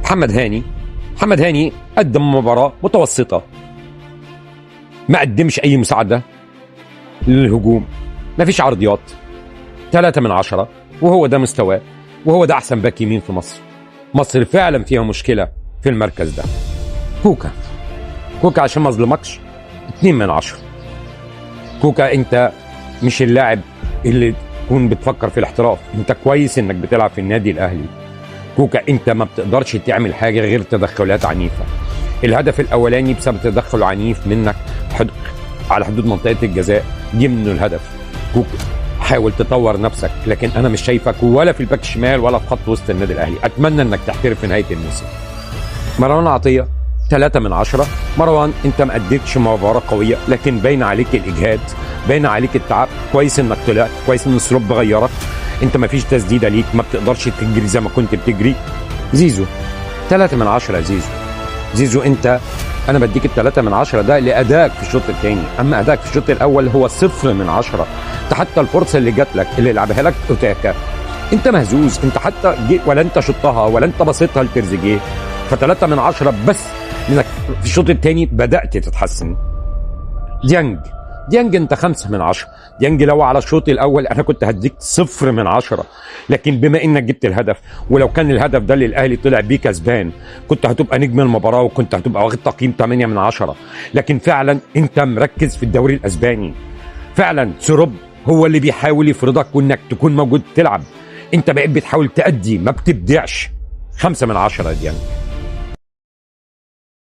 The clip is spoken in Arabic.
محمد هاني قدم مباراة متوسطة، ما قدمش أي مساعدة للهجوم، ما فيش عرضيات، 3 من 10، وهو ده مستواه، وهو ده أحسن باك يمين في مصر. مصر فعلا فيها مشكلة في المركز ده. كوكا عشان ما اظلمكش 2 من 10. كوكا انت مش اللاعب اللي تكون بتفكر في الاحتراف، انت كويس انك بتلعب في النادي الاهلي. كوكا انت ما بتقدرش تعمل حاجه غير تدخلات عنيفه. الهدف الاولاني بسبب تدخل عنيف منك على حدود منطقه الجزاء، دي منه الهدف. كوكا حاول تطور نفسك، لكن انا مش شايفك ولا في الباك الشمال ولا في خط وسط النادي الاهلي. اتمنى انك تحترف في نهايه الموسم. مروان عطيه 3 من 10. مروان انت ما اديتش مباراه قويه، لكن باين عليك الاجهاد، باين عليك التعب. كويس انك طلعت، كويس ان السلوب غيرك، انت ما فيش تسديده ليك، ما بتقدرش تجري زي ما كنت بتجري. زيزو 3 من 10 يا زيزو انت انا بديك ال3 من 10 ده لادائك في الشوط الثاني، اما ادائك في الشوط الاول هو 0 من 10. انت حتى الفرصه اللي جات لك اللي لعبها لك اوتاكا انت مهزوز، انت حتى ولا انت شطها ولا انت بصيتها لتريزيجيه، ف3 من 10 بس انك في الشوط الثاني بدات تتحسن. ديانج انت 5 من 10. ديانج لو على الشوط الاول انا كنت هديك 0 من 10، لكن بما انك جبت الهدف، ولو كان الهدف ده اللي الاهلي طلع بيه كسبان كنت هتبقى نجم المباراه وكنت هتبقى واخد تقييم 8 من 10. لكن فعلا انت مركز في الدوري الاسباني، فعلا سروب هو اللي بيحاول يفرضك وانك تكون موجود تلعب. انت بقيت بتحاول تأدي، ما بتبدعش. 5 من 10 يا ديانج.